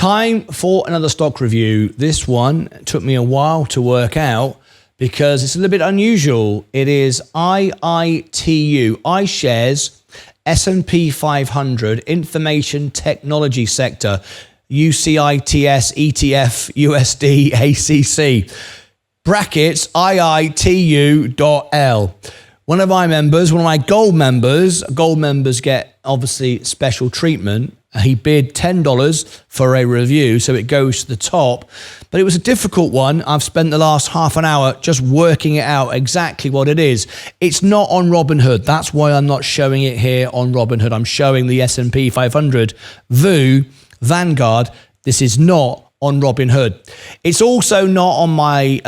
Time for another stock review. This one took me a while to work out because it's a little bit unusual. It is IITU, iShares S&P 500 Information Technology Sector, UCITS ETF USD ACC, brackets IITU.L. One of my members, one of my gold members get obviously special treatment. He bid $10 for a review, so it goes to the top. But it was a difficult one. I've spent the last half an hour just working it out exactly what it is. It's not on Robinhood. That's why I'm not showing it here on Robinhood. I'm showing the S&P 500, VU, Vanguard. This is not on Robinhood. It's also not on my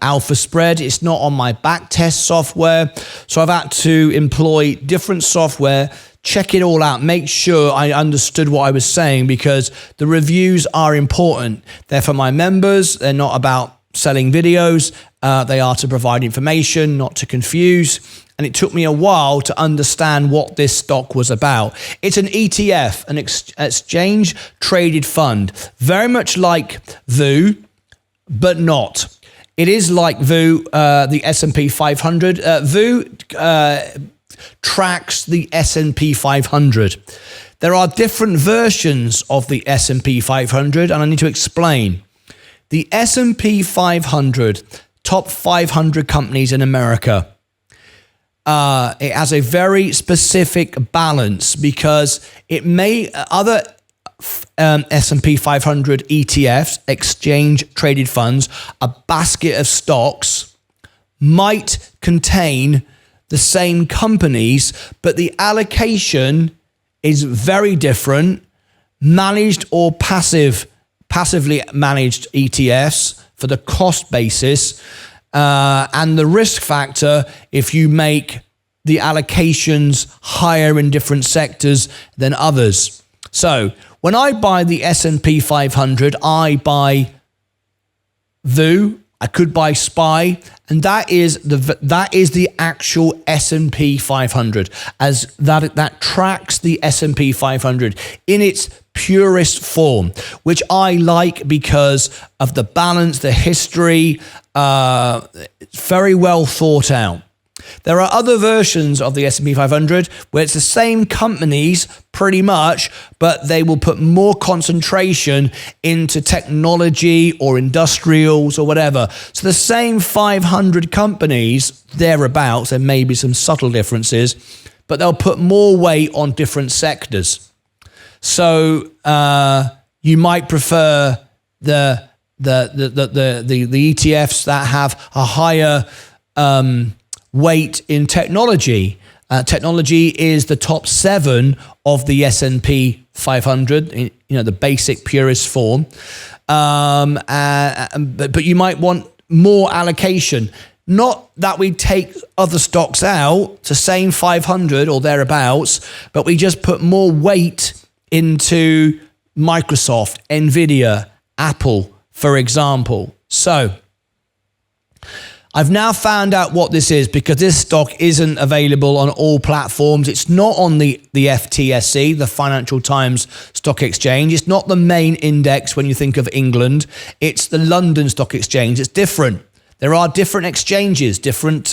alpha spread. It's not on my backtest software. So I've had to employ different software, check it all out, make sure I understood what I was saying, because the reviews are important. They're for my members. They're not about selling videos. They are to provide information, not to confuse. And it took me a while to understand what this stock was about. It's an ETF, an exchange traded fund, very much like VU, but not. It is like VU, the S&P 500. VU tracks the S&P 500. There are different versions of the S&P 500, and I need to explain. The S&P 500, top 500 companies in America. It has a very specific balance because it may other S&P 500 ETFs, exchange traded funds, a basket of stocks might contain the same companies, but the allocation is very different. Managed or passively managed ETFs for the cost basis. And the risk factor, if you make the allocations higher in different sectors than others. So when I buy the S&P 500, I buy VU, I could buy SPY, and that is the actual S&P 500, as that tracks the S&P 500 in its purest form, which I like because of the balance, the history. It's very well thought out. There are other versions of the S&P 500 where it's the same companies pretty much, but they will put more concentration into technology or industrials or whatever. So the same 500 companies, thereabouts, there may be some subtle differences, but they'll put more weight on different sectors. So you might prefer the ETFs that have a higher weight in technology. Technology is the top 7 of the S&P 500, the basic purest form. But you might want more allocation. Not that we take other stocks out to same 500 or thereabouts, but we just put more weight into Microsoft, Nvidia, Apple, for example. So I've now found out what this is because this stock isn't available on all platforms. It's not on the FTSE, the Financial Times Stock Exchange. It's not the main index when you think of England. It's the London Stock Exchange. It's different. There are different exchanges, different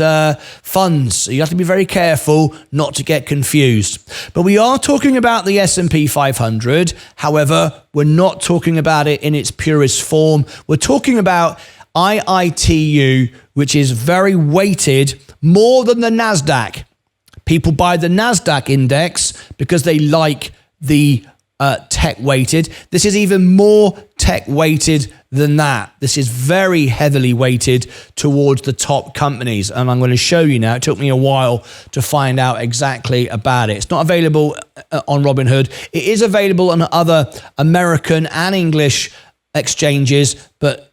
funds. So you have to be very careful not to get confused. But we are talking about the S&P 500. However, we're not talking about it in its purest form. We're talking about IITU, which is very weighted, more than the NASDAQ. People buy the NASDAQ index because they like the tech weighted. This is even more tech weighted than that. This is very heavily weighted towards the top companies. And I'm going to show you now. It took me a while to find out exactly about it. It's not available on Robinhood. It is available on other American and English exchanges, but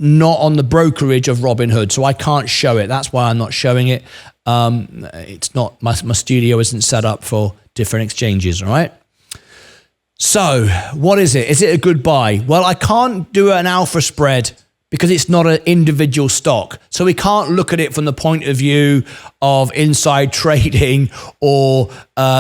not on the brokerage of Robinhood, so I can't show it. That's why I'm not showing it. It's not, my studio isn't set up for different exchanges, all right? So what is it? Is it a good buy? Well, I can't do an alpha spread because it's not an individual stock. So we can't look at it from the point of view of inside trading or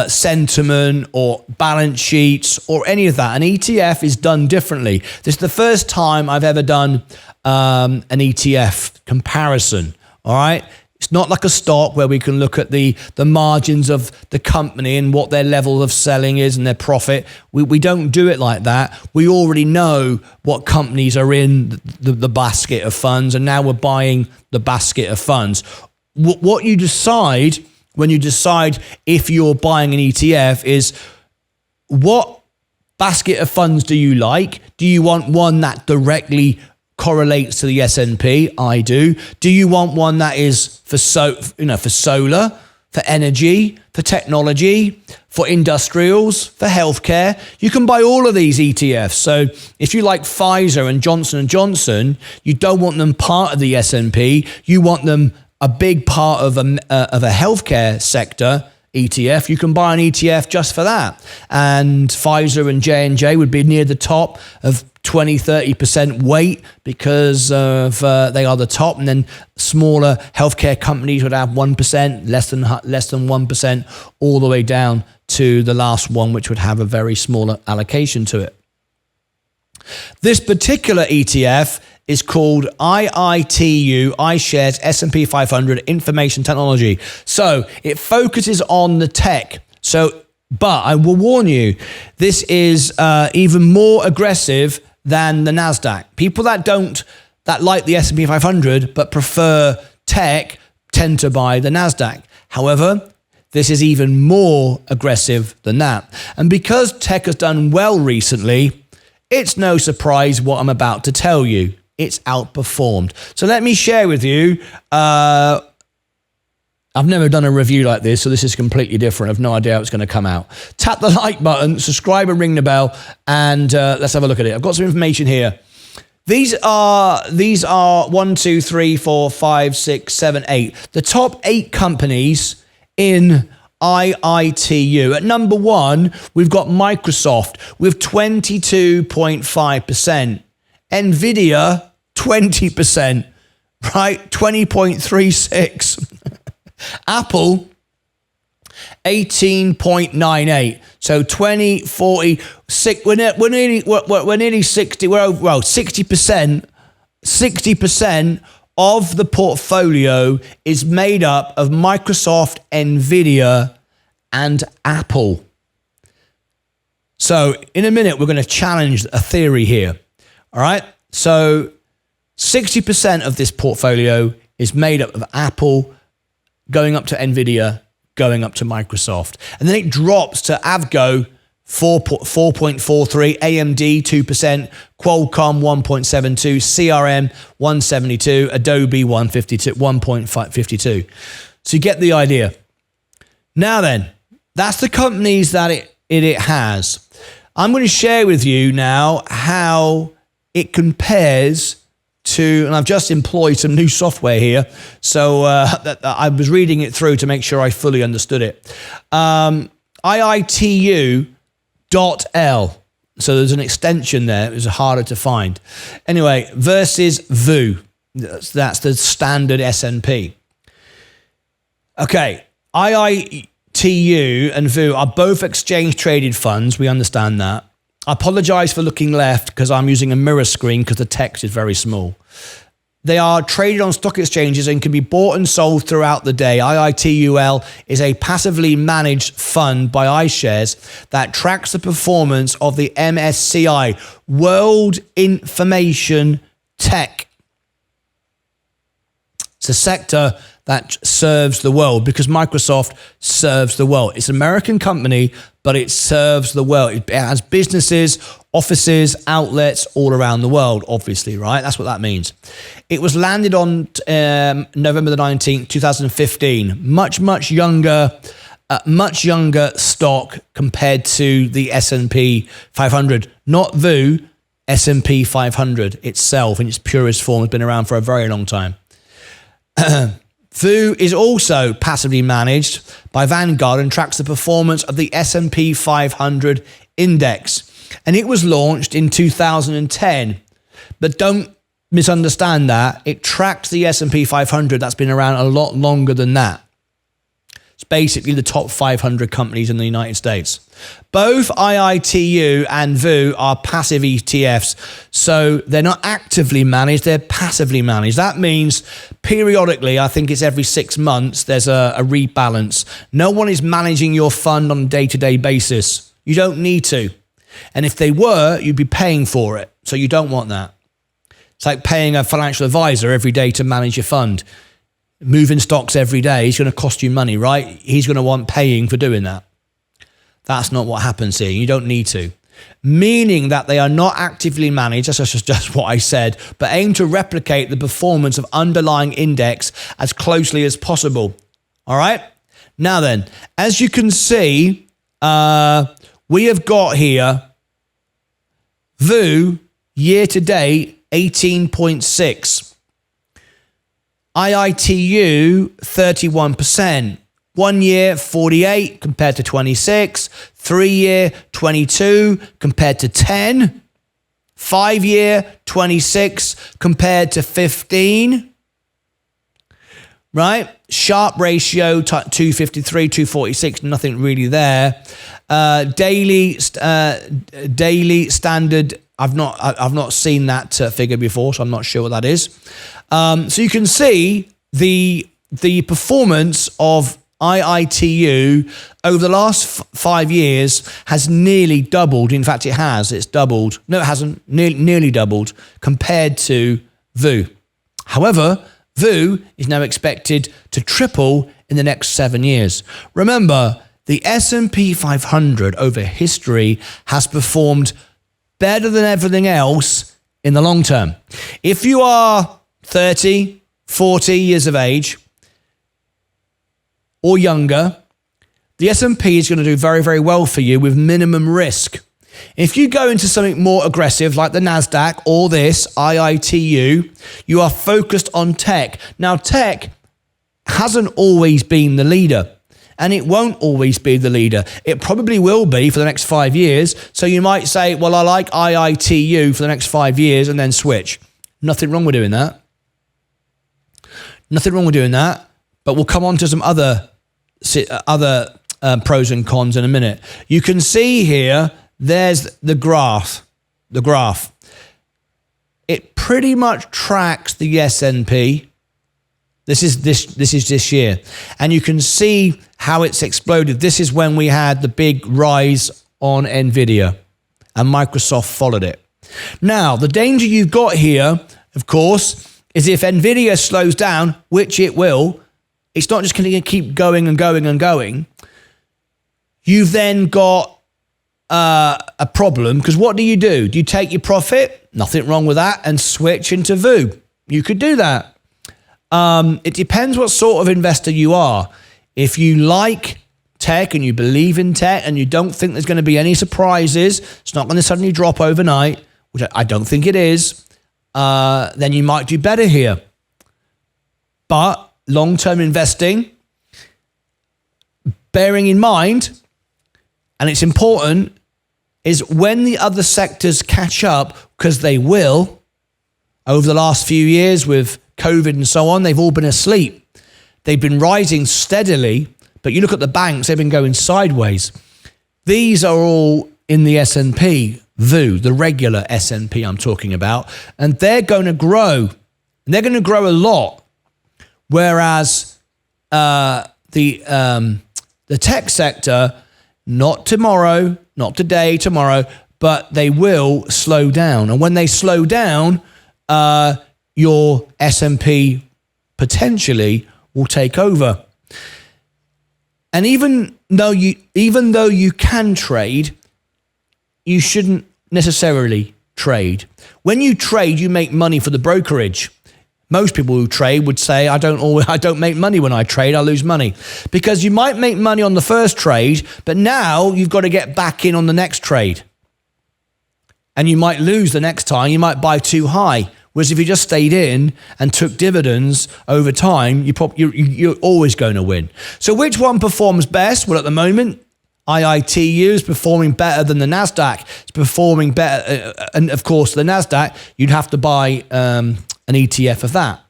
sentiment or balance sheets or any of that. An ETF is done differently. This is the first time I've ever done an ETF comparison, all right? It's not like a stock where we can look at the margins of the company and what their level of selling is and their profit. We don't do it like that. We already know what companies are in the basket of funds, and now we're buying the basket of funds. What you decide when you decide if you're buying an ETF is, what basket of funds do you like? Do you want one that directly correlates to the S&P? I do. Do you want one that is for solar, for energy, for technology, for industrials, for healthcare? You can buy all of these ETFs. So if you like Pfizer and Johnson & Johnson, you don't want them part of the S&P. You want them a big part of a healthcare sector ETF. You can buy an ETF just for that. And Pfizer and J&J would be near the top of 20-30% weight because of they are the top, and then smaller healthcare companies would have 1%, less than 1%, all the way down to the last one, which would have a very smaller allocation to it. This particular ETF is called IITU, iShares S&P 500 Information Technology. So it focuses on the tech. But I will warn you, this is even more aggressive than the NASDAQ. People that like the S&P 500 but prefer tech tend to buy the NASDAQ. However, this is even more aggressive than that. And because tech has done well recently, it's no surprise what I'm about to tell you. It's outperformed. So let me share with you, I've never done a review like this, so this is completely different. I've no idea how it's going to come out. Tap the like button, subscribe and ring the bell, and let's have a look at it. I've got some information here. These are 1, 2, 3, 4, 5, 6, 7, 8. The top 8 companies in IITU. At number 1, we've got Microsoft with 22.5%. Nvidia, 20%, right? 20.36. Apple, 18.98. So 20, 40, we're nearly 60. We're over, 60%. 60% of the portfolio is made up of Microsoft, Nvidia, and Apple. So in a minute, we're going to challenge a theory here. All right. So 60% of this portfolio is made up of Apple, going up to Nvidia, going up to Microsoft. And then it drops to Avgo, 4.43, AMD, 2%, Qualcomm, 1.72, CRM, 172, Adobe, 1.52. So you get the idea. Now then, that's the companies that it has. I'm going to share with you now how it compares to, and I've just employed some new software here, so I was reading it through to make sure I fully understood it. IUIT.L. So there's an extension there. It was harder to find. Anyway, versus VU. That's the standard S&P. Okay, IITU and VU are both exchange-traded funds. We understand that. I apologize for looking left because I'm using a mirror screen because the text is very small. They are traded on stock exchanges and can be bought and sold throughout the day. IIT.L is a passively managed fund by iShares that tracks the performance of the MSCI World Information Tech. It's a sector that serves the world because Microsoft serves the world. It's an American company, but it serves the world. It has businesses, offices, outlets all around the world, obviously, right? That's what that means. It was landed on November the 19th, 2015. Much younger stock compared to the S&P 500. Not VU, S&P 500 itself in its purest form has been around for a very long time. VU is also passively managed by Vanguard and tracks the performance of the S&P 500 index. And it was launched in 2010. But don't misunderstand that. It tracks the S&P 500 that's been around a lot longer than that. It's basically the top 500 companies in the United States. Both IITU and VU are passive ETFs, so they're not actively managed, they're passively managed. That means periodically, I think it's every 6 months, there's a rebalance. No one is managing your fund on a day-to-day basis. You don't need to. And if they were, you'd be paying for it. So you don't want that. It's like paying a financial advisor every day to manage your fund. Moving stocks every day is going to cost you money, right? He's going to want paying for doing that. That's not what happens here. You don't need to. Meaning that they are not actively managed, that's just what I said, but aim to replicate the performance of underlying index as closely as possible. All right? Now then, as you can see, we have got here VU year to date 18.6. IITU 31%. 1 year 48 compared to 26. 3 year 22 compared to 10. 5 year 26 compared to 15. Right? Sharp ratio 253, 246, nothing really there. Daily standard, I've not seen that figure before, so I'm not sure what that is. So you can see the performance of IITU over the last 5 years has nearly doubled. In fact, it has. It's doubled. No, it hasn't. Nearly doubled compared to VU. However, VU is now expected to triple in the next 7 years. Remember, the S&P 500 over history has performed better than everything else in the long term. If you are 30, 40 years of age or younger, the S&P is going to do very, very well for you with minimum risk. If you go into something more aggressive like the NASDAQ or this IITU, you are focused on tech. Now, tech hasn't always been the leader, and it won't always be the leader. It probably will be for the next 5 years. So you might say, well, I like IITU for the next 5 years and then switch. Nothing wrong with doing that. Nothing wrong with doing that. But we'll come on to some other pros and cons in a minute. You can see here, there's the graph. The graph. It pretty much tracks the S&P. This is this year. And you can see how it's exploded. This is when we had the big rise on Nvidia, and Microsoft followed it. Now, the danger you've got here, of course, is if Nvidia slows down, which it will, it's not just going to keep going and going and going. You've then got a problem, because what do? Do you take your profit? Nothing wrong with that, and switch into VU. You could do that. It depends what sort of investor you are. If you like tech and you believe in tech and you don't think there's going to be any surprises, it's not going to suddenly drop overnight, which I don't think it is, then you might do better here. But long-term investing, bearing in mind, and it's important, is when the other sectors catch up, because they will, over the last few years with COVID and so on, they've all been asleep. They've been rising steadily, but you look at the banks, they've been going sideways. These are all in the S&P, VU, the regular S&P I'm talking about, and they're going to grow. And they're going to grow a lot, whereas the tech sector, not tomorrow, not today, tomorrow, but they will slow down. And when they slow down, your S&P potentially will take over. And even though you can trade, you shouldn't necessarily trade. When you trade, you make money for the brokerage. Most people who trade would say, I don't make money when I trade, I lose money. Because you might make money on the first trade, but now you've got to get back in on the next trade. And you might lose the next time, you might buy too high. Whereas if you just stayed in and took dividends over time, you're always going to win. So which one performs best? Well, at the moment, IITU is performing better than the NASDAQ. It's performing better. And of course, the NASDAQ, you'd have to buy an ETF of that.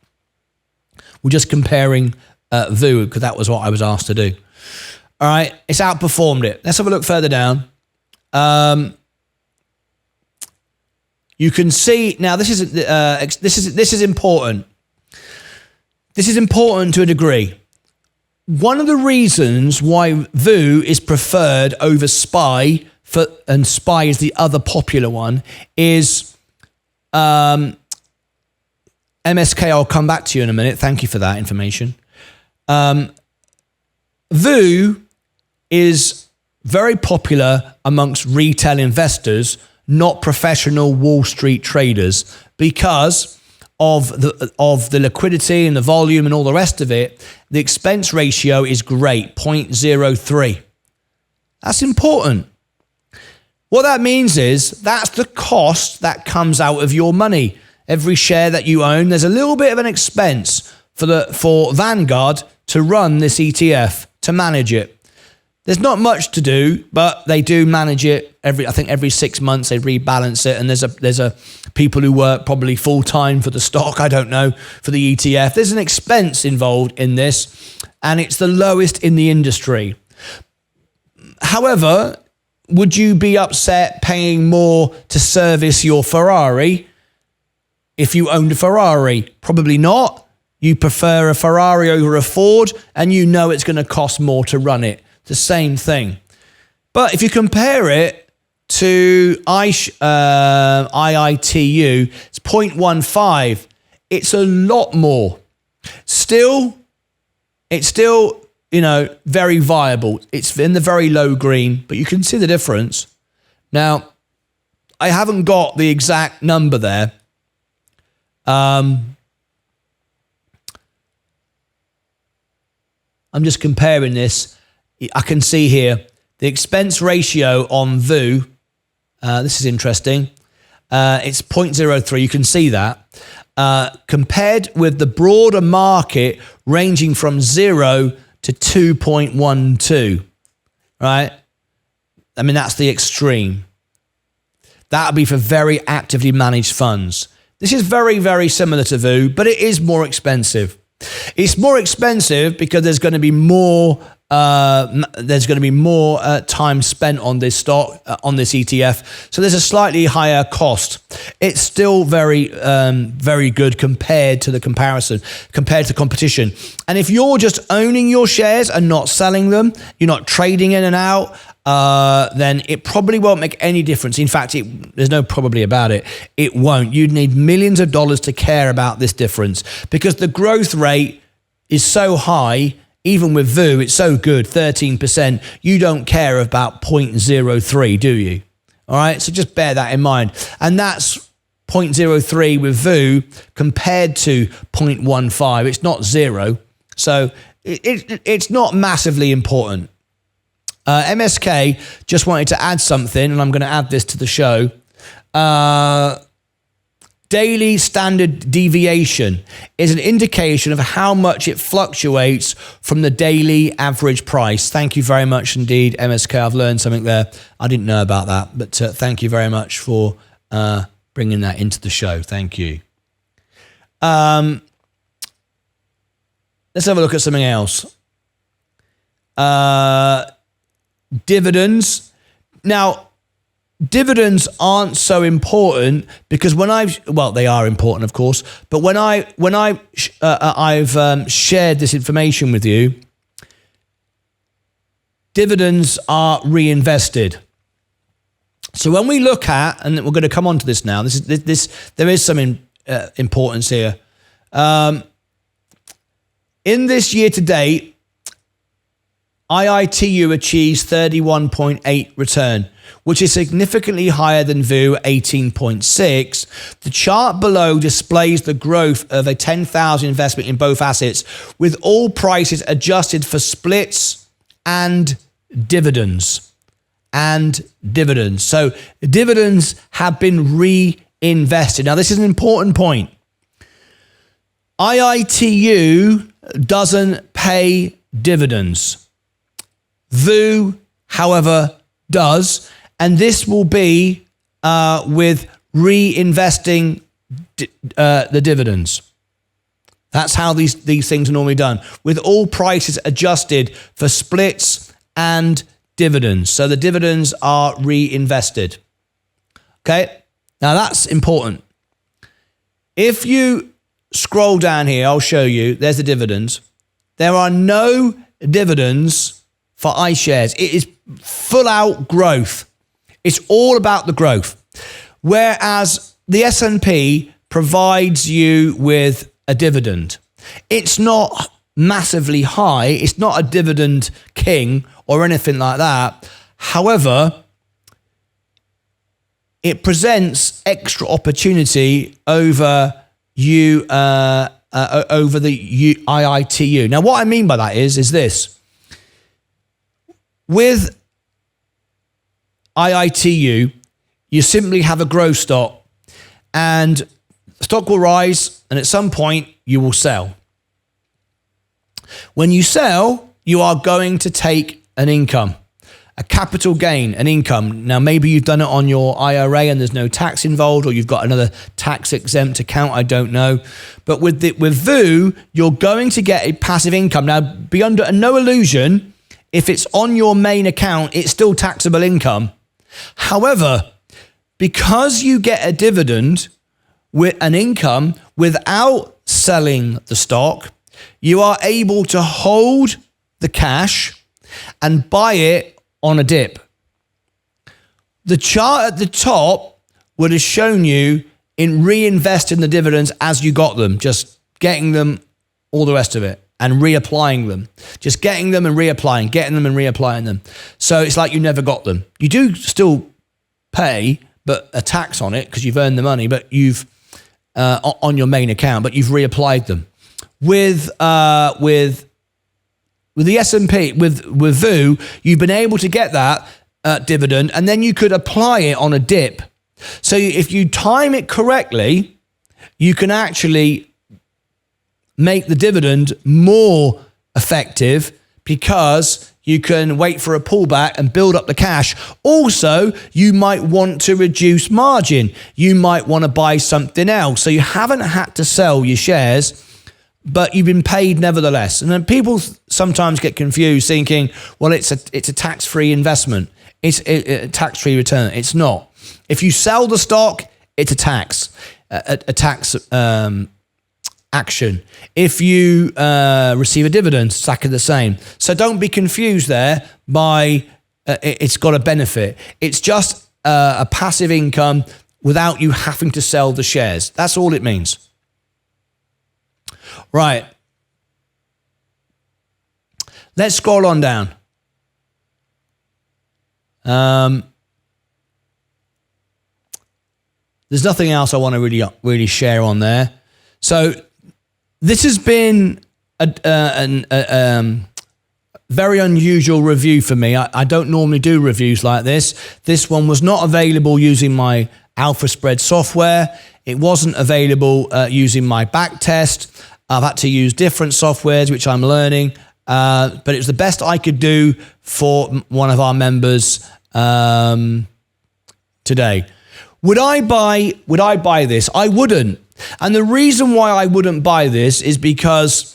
We're just comparing VU because that was what I was asked to do. All right, it's outperformed it. Let's have a look further down. You can see now. This is important. This is important to a degree. One of the reasons why VU is preferred over SPY, and SPY is the other popular one, is MSK. I'll come back to you in a minute. Thank you for that information. VU is very popular amongst retail investors, not professional Wall Street traders, because of the liquidity and the volume and all the rest of it. The expense ratio is great, 0.03. That's important. What that means is that's the cost that comes out of your money. Every share that you own, there's a little bit of an expense for Vanguard to run this ETF, to manage it. There's not much to do, but they do manage it I think every 6 months they rebalance it, and there's a people who work probably full time for the stock, I don't know, for the ETF. There's an expense involved in this, and it's the lowest in the industry. However, would you be upset paying more to service your Ferrari if you owned a Ferrari? Probably not. You prefer a Ferrari over a Ford, and you know it's going to cost more to run it. The same thing. But if you compare it to IITU, it's 0.15. It's a lot more. It's still, very viable. It's in the very low green, but you can see the difference. Now, I haven't got the exact number there. I'm just comparing this. I can see here the expense ratio on VU. This is interesting. It's 0.03. You can see that. Compared with the broader market ranging from 0 to 2.12. Right? I mean, that's the extreme. That would be for very actively managed funds. This is very, very similar to VU, but it is more expensive. It's more expensive because there's going to be more time spent on this stock, on this ETF. So there's a slightly higher cost. It's still very, very good compared to competition. And if you're just owning your shares and not selling them, you're not trading in and out, then it probably won't make any difference. In fact, there's no probably about it. It won't. You'd need millions of dollars to care about this difference because the growth rate is so high. Even with VU, it's so good, 13%. You don't care about 0.03, do you? All right, so just bear that in mind. And that's 0.03 with VU compared to 0.15. It's not 0. So it's not massively important. MSK just wanted to add something, and I'm going to add this to the show. Daily standard deviation is an indication of how much it fluctuates from the daily average price. Thank you very much indeed, MSK. I've learned something there. I didn't know about that, but thank you very much for bringing that into the show. Thank you. Let's have a look at something else. Dividends. Now, dividends aren't so important because they are important, of course, but when I've shared this information with you, dividends are reinvested. So when we look at, and we're going to come on to this now, there is some importance here. In this year to date, IITU achieves 31.8 return, which is significantly higher than VU, 18.6. The chart below displays the growth of a 10,000 investment in both assets, with all prices adjusted for splits and dividends. So dividends have been reinvested. Now, this is an important point. IITU doesn't pay dividends. VU however, does, and this will be with reinvesting the dividends. That's how these things are normally done, with all prices adjusted for splits and dividends. So the dividends are reinvested. Okay, now that's important. If you scroll down here, I'll show you, there's the dividends. There are no dividends for iShares. It is full out growth. It's all about the growth. Whereas the S&P provides you with a dividend. It's not massively high. It's not a dividend king or anything like that. However, it presents extra opportunity over you over the IITU. Now, what I mean by that is this. With IITU, you simply have a growth stock, and stock will rise, and at some point you will sell. When you sell, you are going to take an income, a capital gain, an income. Now, maybe you've done it on your IRA and there's no tax involved, or you've got another tax exempt account, I don't know. But with VOO, you're going to get a passive income. Now, be under no illusion, if it's on your main account, it's still taxable income. However, because you get a dividend with an income without selling the stock, you are able to hold the cash and buy it on a dip. The chart at the top would have shown you in reinvesting the dividends as you got them, just getting them, all the rest of it, and reapplying them. Just getting them and reapplying, getting them and reapplying them. So it's like you never got them. You do still pay but a tax on it because you've earned the money, but you've on your main account, but you've reapplied them. With the S&P, with VOO, you've been able to get that dividend, and then you could apply it on a dip. So if you time it correctly, you can actually make the dividend more effective because you can wait for a pullback and build up the cash. Also, you might want to reduce margin. You might want to buy something else. So you haven't had to sell your shares, but you've been paid nevertheless. And then people sometimes get confused thinking, well, it's a tax-free investment. It's a tax-free return. It's not. If you sell the stock, it's a tax action. If you receive a dividend, it's exactly the same. So don't be confused there by it's got a benefit. It's just a passive income without you having to sell the shares. That's all it means. Right. Let's scroll on down. There's nothing else I want to really share on there. So this has been a very unusual review for me. I don't normally do reviews like this. This one was not available using my Alpha Spread software. It wasn't available using my back test. I've had to use different softwares, which I'm learning, but it was the best I could do for one of our members today. Would I buy this? I wouldn't. And the reason why I wouldn't buy this is because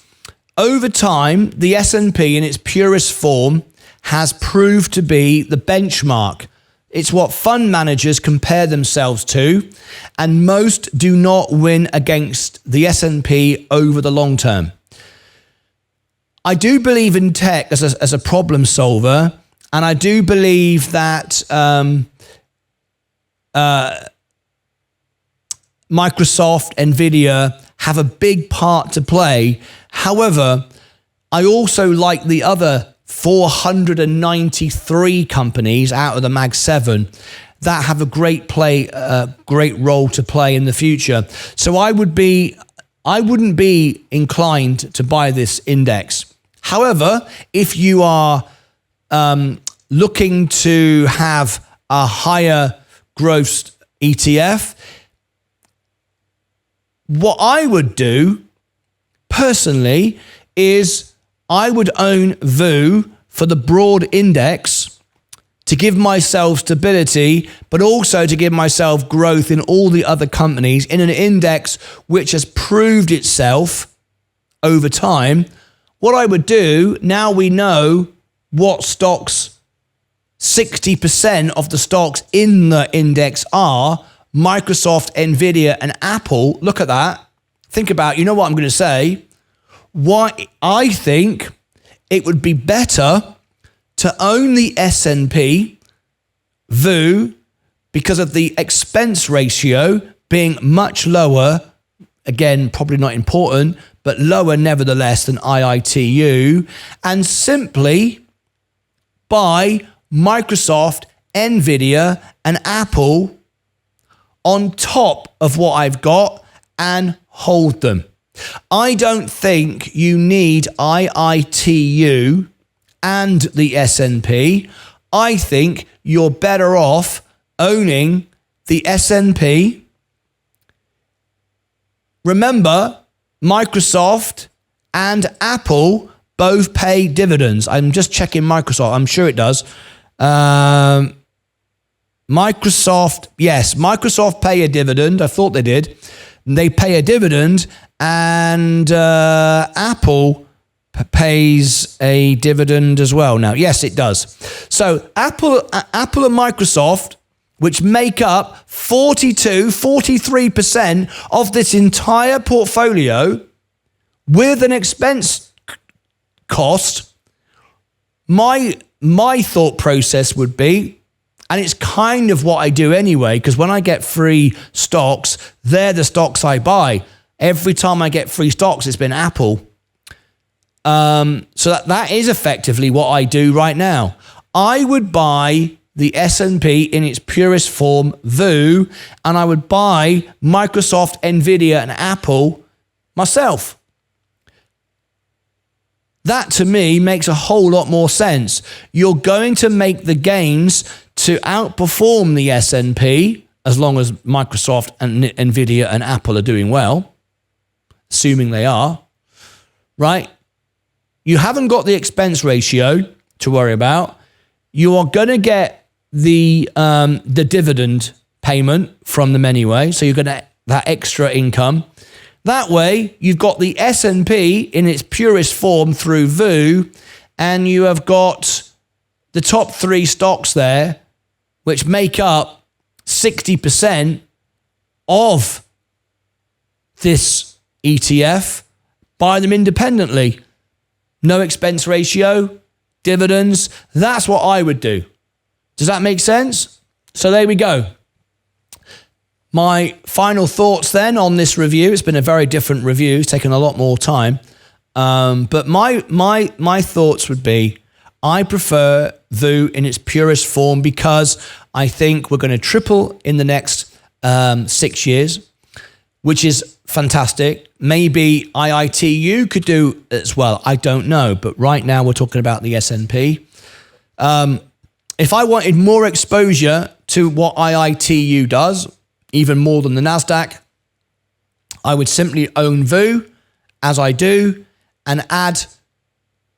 over time, the S&P in its purest form has proved to be the benchmark. It's what fund managers compare themselves to, and most do not win against the S&P over the long term. I do believe in tech as a problem solver, and I do believe that Microsoft, Nvidia have a big part to play. However, I also like the other 493 companies out of the Mag 7 that have a great role to play in the future. So I wouldn't be inclined to buy this index. However, if you are looking to have a higher growth ETF, what I would do personally is I would own VOO for the broad index to give myself stability, but also to give myself growth in all the other companies in an index which has proved itself over time. What I would do, now we know what stocks, 60% of the stocks in the index are, Microsoft, Nvidia, and Apple. Look at that. Think about, you know what I'm going to say? Why I think it would be better to own the S&P VU because of the expense ratio being much lower. Again, probably not important, but lower nevertheless than IITU, and simply buy Microsoft, Nvidia, and Apple on top of what I've got and hold them. I don't think you need IITU and the S&P. I think you're better off owning the S&P. Remember, Microsoft and Apple both pay dividends. I'm just checking Microsoft. I'm sure it does. Microsoft, yes, Microsoft pay a dividend. I thought they did. They pay a dividend, and Apple pays a dividend as well. Now, yes, it does. So Apple and Microsoft, which make up 43% of this entire portfolio with an expense cost, my thought process would be, and it's kind of what I do anyway, because when I get free stocks, they're the stocks I buy. Every time I get free stocks, it's been Apple. So that is effectively what I do right now. I would buy the S&P in its purest form, VU, and I would buy Microsoft, Nvidia, and Apple myself. That to me makes a whole lot more sense. You're going to make the gains to outperform the S&P as long as Microsoft and Nvidia and Apple are doing well, assuming they are, right? You haven't got the expense ratio to worry about. You are going to get the dividend payment from them anyway, so you're going to that extra income. That way, you've got the S&P in its purest form through VU, and you have got the top three stocks there, which make up 60% of this ETF. Buy them independently. No expense ratio, dividends. That's what I would do. Does that make sense? So there we go. My final thoughts then on this review. It's been a very different review. It's taken a lot more time. But my thoughts would be, I prefer VU in its purest form because I think we're going to triple in the next 6 years, which is fantastic. Maybe IITU could do as well. I don't know. But right now we're talking about the S&P. If I wanted more exposure to what IITU does, even more than the NASDAQ, I would simply own VU, as I do, and add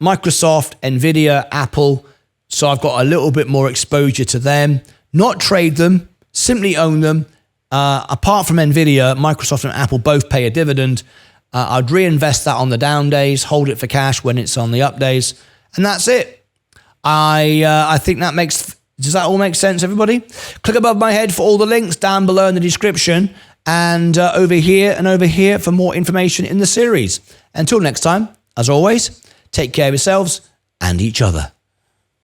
Microsoft, Nvidia, Apple, so I've got a little bit more exposure to them. Not trade them, simply own them. Apart from Nvidia, Microsoft and Apple both pay a dividend. I'd reinvest that on the down days, hold it for cash when it's on the up days, and that's it. I think that makes... Does that all make sense, everybody? Click above my head for all the links down below in the description, and over here for more information in the series. Until next time, as always, take care of yourselves and each other.